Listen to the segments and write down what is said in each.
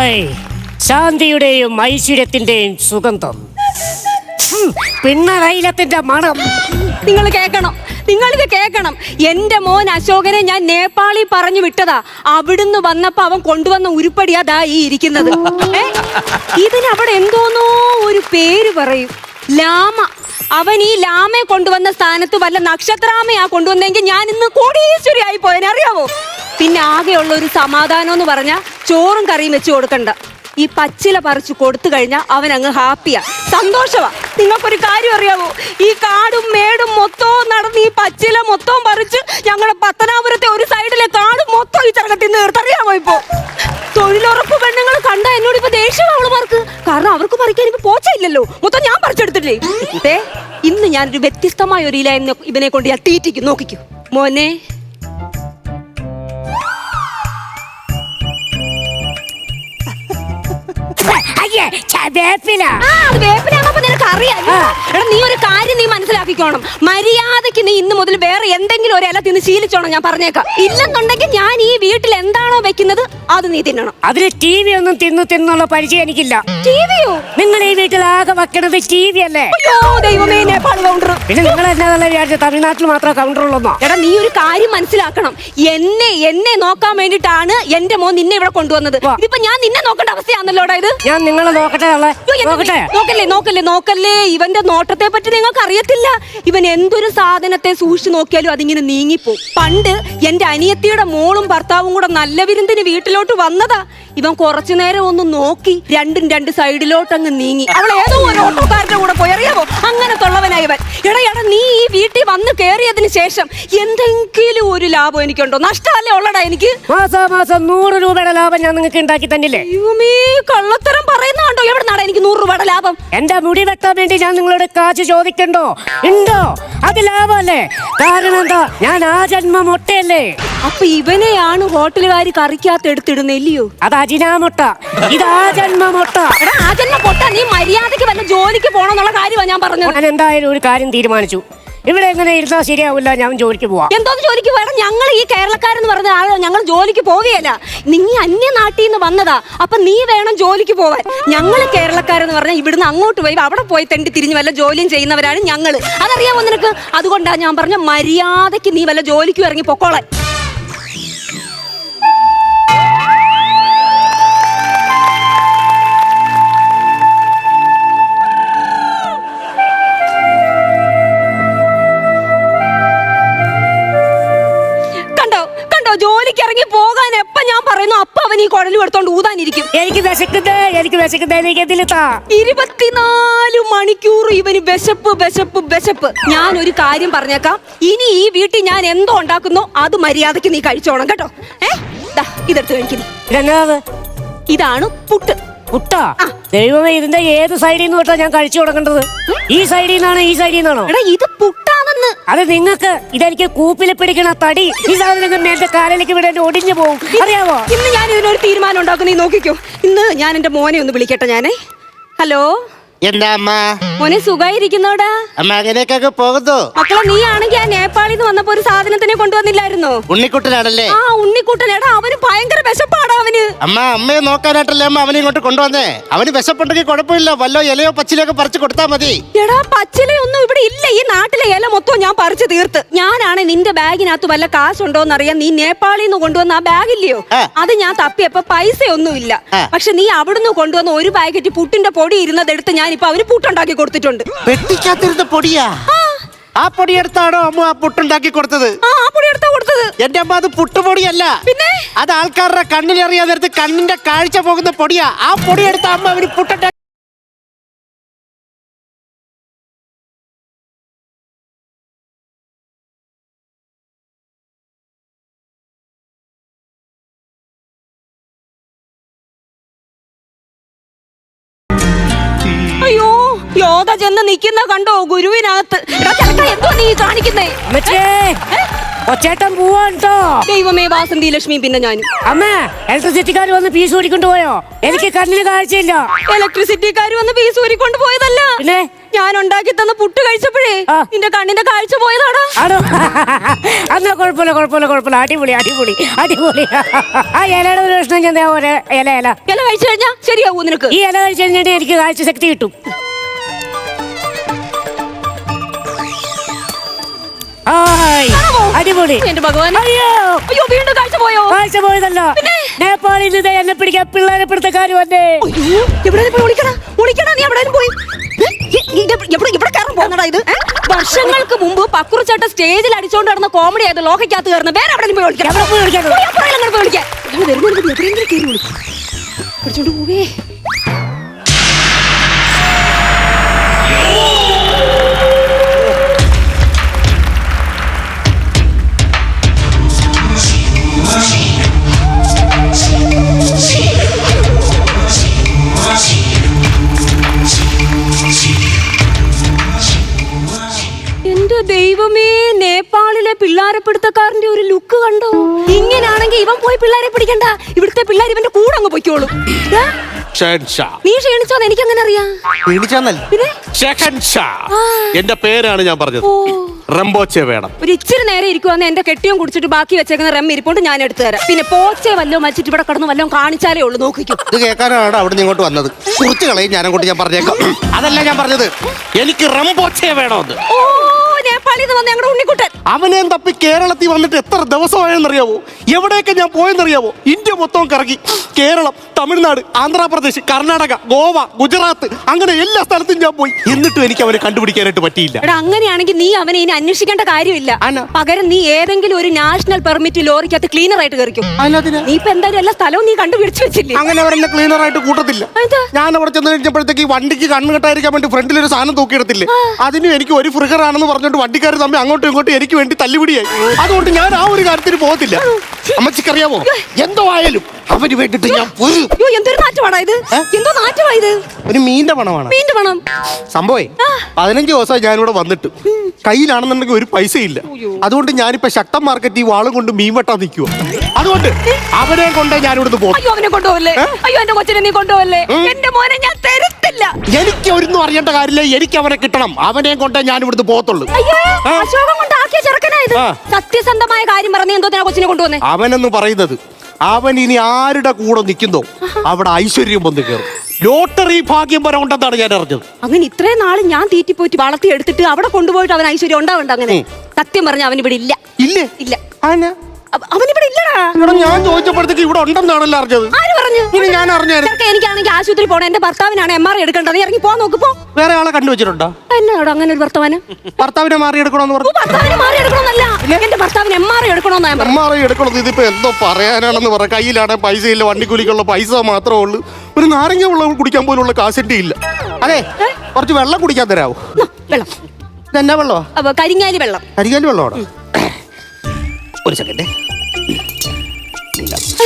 Hi, ശാന്തിയുടെയും ഐശ്വര്യത്തിന്റെയും സുഗന്ധം, പിണറൈലത്തിന്റെ മണം. നിങ്ങൾ കേൾക്കണം, നിങ്ങളിത് കേൾക്കണം. എന്റെ മോൻ അശോകനെ ഞാൻ നേപ്പാളി പറഞ്ഞു വിട്ടതാ. അവിടുന്ന് വന്നപ്പോ അവൻ കൊണ്ടുവന്ന ഉരുപ്പടിയാ ദാ ഈ ഇരിക്കുന്നത്. ഇതിനവിടെ എന്തോന്നോ ഒരു പേര് പറയും, ലാമ. അവൻ ഈ ലാമയെ കൊണ്ടുവന്ന സ്ഥാനത്ത് വല്ല നക്ഷത്രാമയാ കൊണ്ടുവന്നെങ്കിൽ ഞാൻ ഇന്ന് കോടീശ്വരി ആയി പോയനെ, അറിയാവോ? പിന്നെ ആകെയുള്ള ഒരു സമാധാനം എന്ന് പറഞ്ഞാൽ ചോറും കറിയും വെച്ച് കൊടുക്കണ്ട. ഈ പച്ചില പറിച്ചു കൊടുത്തു കഴിഞ്ഞാൽ അവൻ അങ്ങ് ഹാപ്പിയാ, സന്തോഷമാ. നിങ്ങൾക്കൊരു കാര്യം അറിയാവോ? ഈ കാടും മേടും മൊത്തവും നടന്ന് ഈ പച്ചില മൊത്തവും പറിച്ച് ഞങ്ങളുടെ പത്തനാപുരത്തെ ഒരു സൈഡിലെ കാട് മൊത്തം ഈ ചെറുക്കത്തിൽ നിന്ന് തീർത്തറിയാമോ? ഇപ്പോ തൊഴിലുറപ്പ് പെണ്ണുങ്ങൾ കണ്ട എന്നോട് ഇപ്പൊ ദേഷ്യം അവളുമാർക്ക്. കാരണം അവർക്ക് പറിക്കാൻ ഇപ്പൊ പോച്ചയില്ലല്ലോ, മൊത്തം ഞാൻ പറിച്ചെടുത്തില്ലേ. ഇന്ന് ഞാനൊരു വ്യത്യസ്തമായ ഒരു ഇല ഇവനെ കൊണ്ട് ഞാൻ തീറ്റിക്കും, നോക്കിക്കൂ മോനെ. നീ ഒരു കാര്യം നീ മനസ്സിലാക്കിക്കോണം, മര്യാദക്ക് നീ ഇന്ന് മുതൽ വേറെ എന്തെങ്കിലും ഒരു ഇല തിന്ന് ശീലിച്ചോണം, ഞാൻ പറഞ്ഞേക്കാം. ഇല്ലെന്നുണ്ടെങ്കിൽ ഞാൻ ഈ വീട്ടിൽ എന്താണോ വെക്കുന്നത് അത് നീ തിന്നണം. അതിന് ടി വി ഒന്നും തിന്നുള്ള പരിചയം എനിക്കില്ല. ടിവിയോ? നിങ്ങൾ ഈ വീട്ടിൽ ആകെ വെക്കണത് ടി വി അല്ലേ? ദൈവമേ, നേപ്പാൾ കൗണ്ടർ. പിന്നെ നിങ്ങൾ എന്നാ വിചാരിച്ച തമിഴ്നാട്ടിൽ മാത്രം കൗണ്ടർ ഉള്ളോ? എടാ, നീ ഒരു കാര്യം മനസ്സിലാക്കണം. എന്നെ നോക്കാൻ വേണ്ടിട്ടാണ് എന്റെ മോൻ നിന്നെ ഇവിടെ കൊണ്ടുവന്നത്. ഇതിപ്പോ ഞാൻ നിന്നെ നോക്കേണ്ട അവസ്ഥയാണല്ലോടാ ഇത്. ഞാൻ നിങ്ങളെ നോക്കട്ടെ. നോക്കല്ലേ. ഇവന്റെ നോട്ടത്തെ പറ്റി നിങ്ങൾക്ക് അറിയത്തില്ല. ഇവൻ എന്തൊരു സാധനത്തെ സൂക്ഷിച്ചു നോക്കിയാലും അതിങ്ങനെ നീങ്ങിപ്പോ. പണ്ട് എന്റെ അനിയത്തിയുടെ മോളും ഭർത്താവും കൂടെ നല്ല വിരുന്നിന് വീട്ടിലോട്ട് വന്നതാ. ഇവൻ കുറച്ചു നേരം ഒന്ന് നോക്കി രണ്ടും രണ്ട് സൈഡിലോട്ട് അങ്ങ് നീങ്ങി. അവൾ ഏതോ ഒരു ഓട്ടോക്കാരന്റെ കൂടെ പോയി, അറിയാമോ? അങ്ങനെ തൊള്ളവനായി ഇവൻ. എടാ, നീ ഈ വീട്ടിൽ വന്ന് കേറിയതിന് ശേഷം എന്തെങ്കിലും ഒരു ലാഭം എനിക്കുണ്ടോ? നഷ്ടമല്ലേ ഉള്ളടാ എനിക്ക്. മാസം 100 രൂപയുടെ ലാഭം ഞാൻ നിങ്ങൾക്ക് ഉണ്ടാക്കി തന്നില്ലേ? കള്ളത്തരം പറയുന്നുണ്ടോ? എവിടെ നാടാ എനിക്ക് 100 രൂപയുടെ ലാഭം? എന്റെ മുടി വെട്ടാൻ വേണ്ടി ഞാൻ നിങ്ങളോട് കാശ് ചോദിക്കണ്ടോ? ഉണ്ടോ? അത് ലാഭമല്ലേ? കാരണം എന്താ, ഞാൻ ആ ജന്മ മുട്ടയല്ലേ. അപ്പൊ ഇവനെയാണ് ഹോട്ടലുകാര് കറിക്കകത്ത് എടുത്തിടുന്നില്ലയോ? അത് അജിനാമുട്ട, ഇത് ആ ജന്മ മുട്ട. ആ ജന്മ പൊട്ട, നീ മര്യാദക്ക് വല്ല ജോലിക്ക് പോണെന്നുള്ള കാര്യമാണ് ഞാൻ പറഞ്ഞത്. ഞാൻ എന്തായാലും ഒരു കാര്യം തീരുമാനിച്ചു. ഇവിടെ എങ്ങനെ ഇരുന്നാൽ ശരിയാവില്ല, ഞാൻ ജോലിക്ക് പോവാം. എന്തോന്ന് ജോലിക്ക് പോകണം? ഞങ്ങൾ ഈ കേരളക്കാരെന്ന് പറഞ്ഞ ആളോ, ഞങ്ങൾ ജോലിക്ക് പോവുകയല്ല. നീ അന്യ നാട്ടിൽ നിന്ന് വന്നതാ, അപ്പൊ നീ വേണം ജോലിക്ക് പോവാൻ. ഞങ്ങള് കേരളക്കാരെന്ന് പറഞ്ഞാൽ ഇവിടുന്ന് അങ്ങോട്ട് പോയി അവിടെ പോയി തെണ്ടി തിരിഞ്ഞ് വല്ല ജോലിയും ചെയ്യുന്നവരാണ് ഞങ്ങള്. അതറിയാമോ നിനക്ക്? അതുകൊണ്ടാ ഞാൻ പറഞ്ഞ മര്യാദക്ക് നീ വല്ല ജോലിക്കും ഇറങ്ങി പൊക്കോളെ. ജോലിക്ക് ഇറങ്ങി പോകാൻ എപ്പ ഞാൻ പറയുന്നു അപ്പ അവൻ ഈ കുഴലും എടുത്തോണ്ട് ഊതാനിരിക്കും. എനിക്ക് വിശക്കുന്നത് 24 മണിക്കൂർ ഇവന് വിശപ്പ്. ഞാൻ ഒരു കാര്യം പറഞ്ഞേക്കാം, ഇനി ഈ വീട്ടിൽ ഞാൻ എന്തോ ഉണ്ടാക്കുന്നോ അത് മര്യാദക്ക് നീ കഴിച്ചോണം കേട്ടോ. ഇതെടുത്ത് കഴിക്കുന്നു. ഇതാണ് പുട്ട്. പുട്ടാ? ദൈവമേ, ഇതിന്റെ ഏത് സൈഡിൽ നിന്ന് തൊട്ടാ ഞാൻ കഴിച്ചു തുടങ്ങേണ്ടത്? ഈ സൈഡിൽ നിന്നാണോ ഈ സൈഡിൽ നിന്നാണോ? എടാ, ഇത് പുട്ടാണെന്ന്. അത് നിങ്ങൾക്ക്, ഇതെനിക്ക് കൂപ്പിൽ പിടിക്കണ തടി. ഈ സാധനം എന്റെ കാലിലേക്ക് വിടാൻ ഒടിഞ്ഞു പോകും, അറിയാമോ? ഇന്ന് ഞാൻ ഇതിനൊരു തീരുമാനം ഉണ്ടാക്കും, നീ നോക്കിക്കോ. ഇന്ന് ഞാൻ എന്റെ മോനെ ഒന്ന് വിളിക്കട്ടെ. ഞാനേ, ഹലോ. എന്താ അമ്മ? മോനെ സുഖായിരിക്കുന്നോടാ? അമ്മ അങ്ങനെയൊക്കെ പോകുന്നു. മക്കളെ, നീ ആണെങ്കിൽ ആ നേപ്പാളിൽ നിന്ന് വന്നപ്പോ ഒരു സാധനത്തിനെ കൊണ്ടുവന്നില്ലായിരുന്നോ? ഉണ്ണിക്കുട്ടനാണല്ലേ? ആ, ഉണ്ണിക്കുട്ടനേടാ. അവന് ഭയങ്കര വിശപ്പാടാ അവന്. അമ്മയെ നോക്കാനായിട്ടല്ലേ അമ്മ അവനെ ഇങ്ങോട്ട് കൊണ്ടുവന്നേ. അവന് വിശപ്പുണ്ടെങ്കിൽ കുഴപ്പമില്ല, വല്ലോ ഇലയോ പച്ചിലൊക്കെ പറിച്ചു കൊടുത്താൽ മതി. എടാ, പച്ചിലയൊന്നും ഇവിടെ ഇല്ല. ഈ നാട്ടിലെ ഇല മൊത്തം ഞാൻ പറിച്ചു തീർത്ത്. ഞാനാണ് നിന്റെ ബാഗിനകത്ത് വല്ല കാശുണ്ടോന്നറിയാൻ നീ നേപ്പാളിൽ നിന്ന് കൊണ്ടുവന്ന ആ ബാഗില്ലയോ, അത് ഞാൻ തപ്പിയപ്പോ പൈസയൊന്നുമില്ല. പക്ഷെ നീ അവിടുന്ന് കൊണ്ടുവന്ന ഒരു പാക്കറ്റ് പുട്ടിന്റെ പൊടി ഇരുന്നതെടുത്ത് ഞാൻ ഇപ്പൊ അവന് പുട്ടുണ്ടാക്കി കൊടുത്തിട്ടുണ്ട്. വെട്ടിക്കാത്തിരുന്ന പൊടിയാ? ആ പൊടി എടുത്താണോ അമ്മ ആ പുട്ടുണ്ടാക്കി കൊടുത്തത്? ആ പൊടി എടുത്താ കൊടുത്തത്. എന്റെ അമ്മ, അത് പുട്ടുപൊടിയല്ല. പിന്നെ അത് ആൾക്കാരുടെ കണ്ണിലറിയാതെ കണ്ണിന്റെ കാഴ്ച പോകുന്ന പൊടിയാ. ആ പൊടി എടുത്ത അമ്മ അവന് പുട്ടുണ്ടാക്കി. അയ്യോ, യോധ ചെന്ന് നിക്കുന്ന കണ്ടോ ഗുരുവിനകത്ത്. എന്തോ നീ കാണിക്കുന്നേ? ഒച്ചേട്ടൻ പോവാട്ടോ. ദൈവമേ, വാസന്തി ലക്ഷ്മി പിന്നെ ഞാനും. അമ്മ, ഇലക്ട്രിസിറ്റിക്കാർ വന്ന് പീസ് ഊരിക്കൊണ്ട് പോയോ? എനിക്ക് കണ്ണിന് കാഴ്ചയില്ല. ഇലക്ട്രിസിറ്റിക്കാർ വന്ന് പീസ് ഊരിക്കൊണ്ട് പോയതല്ല. പിന്നെ ഞാൻ ഉണ്ടാക്കി തന്ന പുട്ട് കഴിച്ചപ്പോഴേ ആ. നിന്റെ കണ്ണിന്റെ കാഴ്ച പോയതാടാ. ആണോ? എന്നാ കുഴപ്പമില്ല. അടിപൊളി. ആ ഇലയുടെ ഒരു പ്രശ്നം ചെന്നാ പോലെ ഇല ഇല കഴിച്ചു കഴിഞ്ഞാ ശരിയാവൂ നിനക്ക്? ഈ ഇല കഴിച്ചു കഴിഞ്ഞിട്ട് എനിക്ക് കാഴ്ച ശക്തി കിട്ടും. അടിപൊളി. എന്റെ ഭഗവാൻ, അയ്യോ അയ്യോ വീണ്ടും കാഴ്ച പോയോ? കാഴ്ച പോയതല്ല, നേപ്പാളിൽ ഇത് എന്നെ പിടിക്കാൻ പിള്ളേരെ പിടുത്തക്കാര് വന്നേ. അയ്യോ എവിടെ പോയി ഒളിക്കണ നീ എവിടെ പോയി? ഇവിടെ കയറാൻ പോകുന്നടാ ഇത്? വർഷങ്ങൾക്ക് മുമ്പ് പക്കുറിച്ചേട്ട സ്റ്റേജിൽ അടിച്ചോണ്ട് നടന്ന കോമഡി ആയത് ലോകയ്ക്കകത്ത് കയറുന്ന വേറെ എവിടെ പോയി വിളിക്കാം. പിടിച്ചോണ്ട് പോവേ. എന്റെ ദൈവമേ, നേപ്പാളിലെ പിള്ളാരപ്പിടുത്തക്കാരന്റെ ഒരു ലുക്ക് കണ്ടോ? ഇങ്ങനാണെങ്കിൽ ഇവൻ പോയി പിള്ളേരെ പിടിക്കണ്ട, ഇവിടുത്തെ പിള്ളേർ ഇവന്റെ കൂടെ അങ്ങ് പൊയ്ക്കോളും. നീ ക്ഷീണിച്ചോന്ന് എനിക്ക് അങ്ങനെ അറിയാം. പിന്നെ എന്റെ പേരാണ് ഞാൻ പറഞ്ഞത്. റംബോച്ചെ വേണം. ഒരു ഇച്ചിരി നേരം ഇരിക്കുവാന്ന് എന്റെ കെട്ടിയും കുടിച്ചിട്ട് ബാക്കി വെച്ചേക്കുന്ന റെം ഇരിപ്പോണ്ട് ഞാൻ എടുത്തു തരാം. പിന്നെ പോച്ചെ വല്ലോ മച്ചിട്ട് ഇവിടെ കിടന്ന് വല്ലോ കാണിച്ചാലേ ഉള്ളൂ. നോക്കിക്കും. ഇത് കേൾക്കാനാണ് അവിടെ നിന്ന് ഇങ്ങോട്ട് വന്നത്. കുറിച്ച് കളയും ഞാൻ അങ്ങോട്ട്. ഞാൻ പറഞ്ഞേക്കാം. അതല്ല ഞാൻ പറഞ്ഞത്, എനിക്ക് റംബോച്ചെ വേണമെന്ന്. ഓ നേപ്പാളിൽ നിന്ന് വന്ന ഞങ്ങളുടെ ഉണ്ണിക്കുട്ടൻ. അവനെയും തപ്പി കേരളത്തിൽ വന്നിട്ട് എത്ര ദിവസമായെന്നറിയാവോ? എവിടെയൊക്കെ ഞാൻ പോയെന്നറിയാവോ? ഇന്ത്യ മൊത്തം കറങ്ങി. കേരളം, തമിഴ്നാട്, ആന്ധ്രാപ്രദേശ്, കർണാടക, ഗോവ, ഗുജറാത്ത്, അങ്ങനെ എല്ലാ സ്ഥലത്തും ഞാൻ പോയി. എന്നിട്ടും എനിക്ക് അവനെ കണ്ടുപിടിക്കാനായിട്ട് പറ്റിയില്ല. എടാ അങ്ങനെയാണെങ്കിൽ നീ അവനെ ഇനി അന്വേഷിക്കേണ്ട കാര്യമില്ല. പകരം നീ ഏതെങ്കിലും ഒരു നാഷണൽ പെർമിറ്റ് ലോറിക്കകത്ത് ക്ലീനർ ആയിട്ട് കയറിക്കും. നീ ഇപ്പൊ എന്തായാലും എല്ലാ സ്ഥലവും നീ കണ്ടുപിടിച്ചു വെച്ചില്ലേ? അങ്ങനെ അവരെന്നെ ക്ലീനർ ആയിട്ട് കൂട്ടത്തില്ല. ഞാൻ അവിടെ ചെന്ന് കഴിഞ്ഞപ്പോഴത്തേക്ക് വണ്ടിക്ക് കണ്ണ് കെട്ടായിരിക്കാൻ വേണ്ടി ഫ്രണ്ടിൽ ഒരു സാധനം തൂക്കിയെടുത്തില്ലേ? അതിനും എനിക്ക് ഒരു ഫ്രിഗർ ആണെന്ന് പറഞ്ഞിട്ട് വണ്ടിക്കാർ തമ്മിൽ അങ്ങോട്ടും ഇങ്ങോട്ടും എനിക്ക് വേണ്ടി തല്ലുപിടിയായി. അതുകൊണ്ട് ഞാൻ ആ ഒരു കാര്യത്തിന് പോകത്തില്ല. അമ്മച്ചിക്കറിയാമോ, എന്തോ ആയാലും അവന് വേണ്ടിട്ട് ഞാൻ എന്തൊരു നാറ്റമാടാ ഇത്? എന്തോ നാറ്റമാ ഇത്? ഒരു മീന്റെ പണമാണ്. മീന്റെ പണം സംഭവേ 15 ദിവസമായി ഞാനിവിടെ വന്നിട്ട് കയ്യിലാണെന്നുണ്ടെങ്കിൽ ഒരു പൈസ ഇല്ല. അതുകൊണ്ട് ഞാനിപ്പോ ശക്തൻ മാർക്കറ്റ് ഈ വാളും കൊണ്ട് മീൻ വെട്ടാൻ നിൽക്കുക. അതുകൊണ്ട് അവനെ കൊണ്ടേ ഞാൻ ഇവിടുന്ന് പോകും. അയ്യോ അവനെ കൊണ്ടുപോകല്ലേ. അയ്യോ എന്റെ കൊച്ചിനെ നീ കൊണ്ടുപോകല്ലേ. എന്റെ മോനെ ഞാൻ തരത്തില്ല. എനിക്ക് ഒന്നും അറിയേണ്ട കാര്യമില്ല. എനിക്ക് അവനെ കിട്ടണം. അവനെ കൊണ്ടേ ഞാൻ ഇവിടുന്ന് പോകത്തുള്ളൂ. അശോകം കൊണ്ട് ആക്കിയ ചെറുക്കനായത്. സത്യസന്ധമായ കാര്യം പറഞ്ഞ എന്തോ കൊച്ചിനെ കൊണ്ടുവന്നേ. അവനെന്ന് പറയുന്നത്, അവൻ ഇനി ആരുടെ കൂടെ നിൽക്കുന്നോ അവിടെ ഐശ്വര്യം വന്ന് കയറും. ലോട്ടറി ഭാഗ്യം വരെ ഉണ്ടെന്നാണ് ഞാൻ അറിഞ്ഞത്. അങ്ങനെ ഇത്രയും നാള് ഞാൻ തീറ്റിപ്പോയിട്ട് വളർത്തി എടുത്തിട്ട് അവിടെ കൊണ്ടുപോയിട്ട് അവൻ ഐശ്വര്യം ഉണ്ടാവണ്ട. അങ്ങനെ സത്യം പറഞ്ഞ അവൻ ഇവിടെ ഇല്ല. ഇല്ലേ? ഇല്ല. അവനിവിടെ ഇല്ലടാ. ഞാൻ ചോദിച്ചപ്പോഴത്തേക്ക് ഇവിടെ ഉണ്ടെന്നാണല്ലോ അറിഞ്ഞത്. ആര് പറഞ്ഞു? ഇനി ഞാൻ അറിഞ്ഞായിരുന്നു. എനിക്കാണെങ്കിൽ ആശുപത്രി പോണ എന്റെ ഭർത്താവിനാണ് MRI എടുക്കേണ്ടത്. നീ ഇറങ്ങി പോ നോക്ക് പോ. വേറെ ആളെ കണ്ടുവച്ചിട്ടുണ്ടോ? എന്നോട് അങ്ങനെ ഒരു ഭർത്താവിനെ മാറി എടുക്കണമെന്ന് പറഞ്ഞു. ഭർത്താവിനെ മാറി എടുക്കണമെന്നല്ല, എന്റെ ഭർത്താവിന് MRI എടുക്കണമെന്നാ. MRI എടുക്കണത് ഇതിപ്പോ എന്തോ പറയാനാണെന്ന് പറയാം. കയ്യിലാണ് പൈസ ഇല്ല, വണ്ടിക്കൂലിക്കുള്ള പൈസ മാത്രമേ ഉള്ളൂ. ഒരു നാരങ്ങ വെള്ളം കുടിക്കാൻ പോലുള്ള കാശന്റെ ഇല്ല. അതെ, കുറച്ച് വെള്ളം കുടിക്കാൻ തരാവോ? വെള്ളം ഇതെന്നാ വെള്ളമാ? കരിങ്ങാലി വെള്ളം. കരിങ്ങാലി വെള്ളമാണോ? ഒരു സെക്കൻഡ്.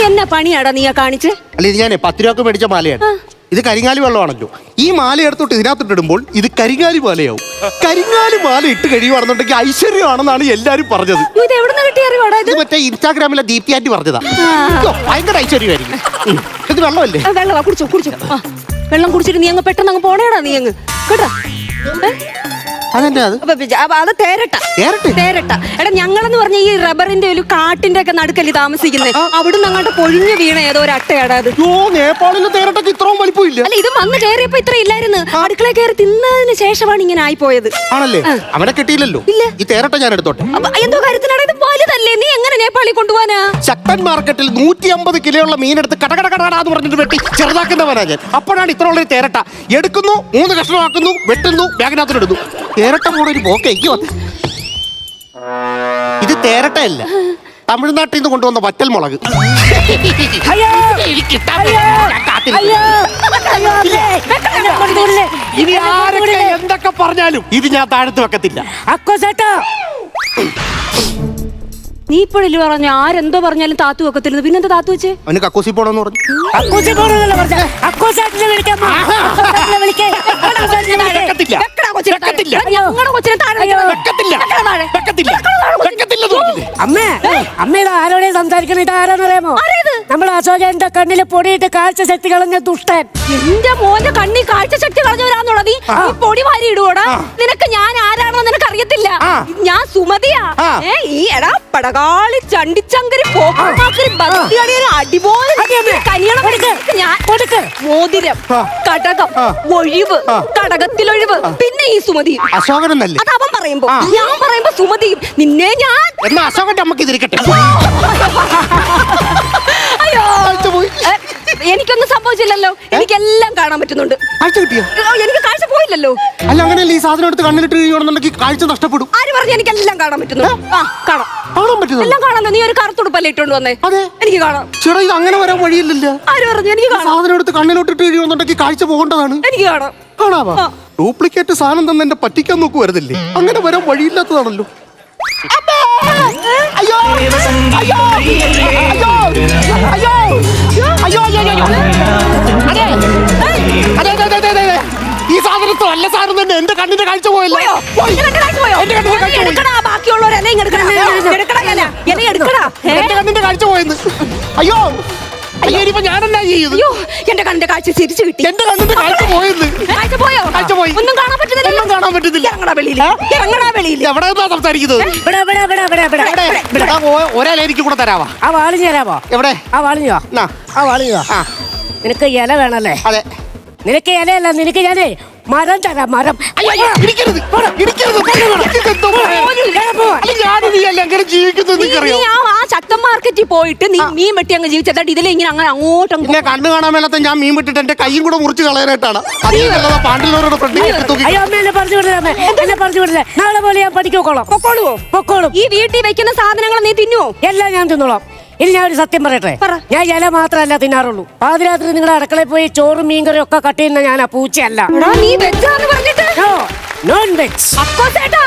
എന്നാ പണിയാടാ നീ കാണിച്ച്? അല്ല, ഇത് ഞാൻ 10 രൂപക്ക് മേടിച്ച മാലയാണ്. ഇത് കരിങ്ങാലി വെള്ളമാണല്ലോ. ഈ മാല എടുത്തോട്ട് ഇതിനകത്തിട്ടിടുമ്പോൾ ഇത് കരിങ്ങാലി മാലയാവും. കരിങ്ങാലി മാല ഇട്ട് കഴിയുവാണെന്നുണ്ടെങ്കിൽ ഐശ്വര്യമാണെന്നാണ് എല്ലാരും പറഞ്ഞത്. ഇത് എവിടുന്ന് കിട്ടിയ അറിവാടാ? ഇത് മറ്റേ ഇൻസ്റ്റാഗ്രാമിലെ ദീപ്തി ആന്റി പറഞ്ഞതാ. ഭയങ്കര ഐശ്വര്യമായിരിക്കും. ഇത് വെള്ളമല്ലേ? വെള്ളമാ. കുടിച്ചോ കുടിച്ചോ. വെള്ളം കുടിച്ചിട്ട് നീ അങ്ങ് പെട്ടെന്ന് അങ്ങ് പോണേടാ നീ അങ്ങ് കേട്ടോ. അതെന്നാ അത്? അത് തേരട്ട. എടാ ഞങ്ങളെന്ന് പറഞ്ഞ ഈ റബ്ബറിന്റെ ഒരു കാട്ടിന്റെ ഒക്കെ നടുക്കല്ലേ താമസിക്കുന്നത്. അവിടുന്ന് അങ്ങോട്ട് പൊഴിഞ്ഞു വീണ ഏതോ ഒരു അട്ടയാടാ അത്. നേപ്പാളിലെ തേരട്ടക്ക് ഇത്രയും വലിപ്പമില്ല. അല്ല, ഇത് വന്ന് കയറിയപ്പോ ഇത്ര ഇല്ലായിരുന്നു. അടുക്കള കയറി തിന്നതിന് ശേഷമാണ് ഇങ്ങനെ ആയിപ്പോയത്. ആണല്ലേ? അവനെ കിട്ടിയില്ലല്ലോ. ഈ തേരട്ട ഞാൻ എടുത്തോട്ടെ. എന്തോ കാര്യത്തിനാണ്? ഇത് വലുതല്ലേ? നീ എങ്ങനെ നേപ്പാളിൽ കൊണ്ടുപോകാനാ? ശക്തൻ മാർക്കറ്റിൽ 150 കിലോയുള്ള മീനെടുത്ത് കടകടകടാന്ന് പറഞ്ഞിട്ട് വെട്ടി ചെറുതാക്കുന്നവനാ ഞാൻ. അപ്പോഴാണ് ഇത്ര ഉള്ളൊരു തേരട്ട. എടുക്കുന്നു, 3 കഷ്ണമാക്കുന്നു, വെട്ടുന്നു, ബാഗിനകത്തിടുന്നു. തേരട്ട കൂടെ ഒരു പോക്കേക്ക് വന്നു. ഇത് തേരട്ടയല്ല, തമിഴ്നാട്ടിൽ നിന്ന് കൊണ്ടുവന്ന വറ്റൽ മുളക്. ഇനി ആരൊക്കെ എന്തൊക്കെ പറഞ്ഞാലും ഇത് ഞാൻ താഴത്ത് വെക്കത്തില്ല. നീ ഇപ്പോഴല്ലേ പറഞ്ഞു ആരെന്തോ പറഞ്ഞാലും താത്തു വെക്കത്തില്ലെന്ന്? പിന്നെന്താ താത്തു വെച്ചേ? അവന് കക്കൂസി പോണെന്ന് പറഞ്ഞു. ഞങ്ങളുടെ കൊച്ചിനെ താഴെ അമ്മേ അമ്മ ഇത് ആരോടെ സംസാരിക്കണം? ഇത് ആരാന്നറിയാമോ? ആരേത്? നമ്മുടെ അശോകന്റെ കണ്ണില് പൊടിയിട്ട് കാഴ്ച ശക്തി കളഞ്ഞ ദുഷ്ടൻ. എന്റെ മോന്റെ കണ്ണി കാഴ്ച ശക്തി കളഞ്ഞവരാന്നുള്ളത് നീ പൊടി വാരി ഇടുവോടാ? നിനക്ക് ഞാൻ ആരാണെന്ന് നിനക്ക് അറിയത്തില്ല. ഞാൻ സുമതിയാ. ഈ എടാ പടകാളി ചണ്ടിച്ചങ്കരി പോക്കമാക്കരി ഭക്തിയടിയൊരു അടിപോലെ ഞാൻ മോതിരം, കടകം, ഒഴിവ്, കടകത്തിലൊഴിവ്, പിന്നെ ഈ സുമതി. അശോകനല്ലേ? അത് അവൻ പറയുമ്പോ ഞാൻ പറയുമ്പോ സുമതി. നിന്നെ ഞാൻ എന്നാ അശോകന്റെ അമ്മക്ക് ഇതിരിക്കട്ടെ. അയ്യോ എനിക്കൊന്നും സംഭവിച്ചില്ലല്ലോ. എനിക്കെല്ലാം കാണാൻ പറ്റുന്നുണ്ട്. കാഴ്ച കിട്ടിയോ? എനിക്ക് കാഴ്ച പോയില്ലല്ലോ. അല്ല അങ്ങനെയല്ല, ഈ സാധനം എടുത്ത് കണ്ണിലിട്ട് കഴിയണമെന്നുണ്ടെങ്കിൽ കാഴ്ച നഷ്ടപ്പെടും. ആര് പറഞ്ഞു? എനിക്കെല്ലാം കാണാൻ പറ്റുന്നുണ്ട്. കാണാം, കാണാൻ പറ്റുന്നു. എല്ലാം കാണാമല്ലോ. നീ ഒരു കറുത്തുടുപ്പല്ലേ ഇട്ടോണ്ട് വന്നേ? അതെ, എനിക്ക് കാണാം. ചേട്ടാ ഇത് അങ്ങനെ വരാൻ വഴിയില്ലല്ലോ. ആര് പറഞ്ഞു? എനിക്ക് കാണാം. സാധനം എടുത്ത് കണ്ണിലോട്ടിട്ട് കഴിയുമെന്നുണ്ടെങ്കിൽ കാഴ്ച പോകേണ്ടതാണ്. എനിക്ക് കാണാം. കാണാവാ? ഡ്യൂപ്ലിക്കേറ്റ് സാധനം തന്നെ എന്നെ പറ്റിക്കാൻ നോക്കു വരുന്നില്ലേ? അങ്ങനെ വരാൻ വഴിയില്ലാത്തതാണല്ലോ. അയ്യോ അയ്യോ അയ്യോ അയ്യോ അയ്യോ അയ്യോ അയ്യോ. അതെ അതെ അതെ അതെ അതെ, ഈ സാധനത്തോ അല്ല സാധനം തന്നെ. എന്റെ കണ്ണിന്റെ കാഴ്ച പോയല്ലോ. എന്റെ കണ്ണിന്റെ കാഴ്ച പോയെന്ന്. അയ്യോ അയ്യോ, ഇനിയിപ്പോ ഞാനെന്നാ ചെയ്യുന്നത്? എന്റെ കണ്ണിന്റെ കാഴ്ച തിരിച്ചു കിട്ടി. എന്റെ കണ്ണിന്റെ കാഴ്ച പോയെന്ന്. കാഴ്ച പോയോ? കാഴ്ച പോയി. ഒന്നും കാണാൻ പറ്റുന്നില്ല. ഒന്നും കാണാൻ പറ്റുന്നില്ല. ഇറങ്ങടാ വെളിയിൽ, ഇറങ്ങടാ വെളിയിൽ. എവിടെ സംസാരിക്കുന്നത്? ഒരേല എനിക്ക് കൂടെ തരാവാ. ആ വാളിഞ്ഞ് തരാമോ? എവിടെ? ആ വാളിഞ്ഞോ? ആ വാളിഞ്ഞോ? നിനക്ക് ഇല വേണല്ലേ? അതെ. നിനക്ക് ഇലയല്ല, നിനക്ക് ഞാനേ മരം തരാം. മരം. ഇടിക്കരുത്, ഇടിക്കരുത്. അങ്ങനെ ജീവിക്കുന്നത് എനിക്കറിയാം. ആ ശക്തൻ മാർക്കറ്റിൽ പോയിട്ട് നീ മീൻ വെട്ടി അങ്ങ് ജീവിച്ചാൽ ഇതിലെ ഇങ്ങനെ അങ്ങനെ അങ്ങോട്ടും പിന്നെ കണ്ണു കാണാൻ മേലാത്ത ഞാൻ മീൻ വിട്ടിട്ട് എന്റെ കൈയും കൂടെ മുറിച്ച് കളയാനായിട്ടാണ്. പാണ്ഡിലോരുടെ അയ്യോ അമ്മ എന്നെ പറഞ്ഞു വിടില്ല. അമ്മ എന്നെ പറഞ്ഞു വിടില്ല. നാളെ പോലെ ഞാൻ പഠിക്കോളാം. പൊക്കോളും. ഈ വീട്ടിൽ വെക്കുന്ന സാധനങ്ങൾ നീ തിന്നുവോ? എല്ലാം ഞാൻ തിന്നോളാം. ഇനി ഞാൻ ഒരു സത്യം പറയട്ടെ. ഞാൻ ഇല മാത്രമല്ല തിന്നാറുള്ളൂ. പാതിരാത്രി നിങ്ങളുടെ അടുക്കളയിൽ പോയി ചോറും മീൻകറിയും ഒക്കെ കട്ട് ചെയ്യുന്ന ഞാൻ ആ പൂച്ചയല്ല. നീ വെജാന്ന് പറഞ്ഞിട്ട് നോൺ വെജ്. അക്കോ ചേട്ടാ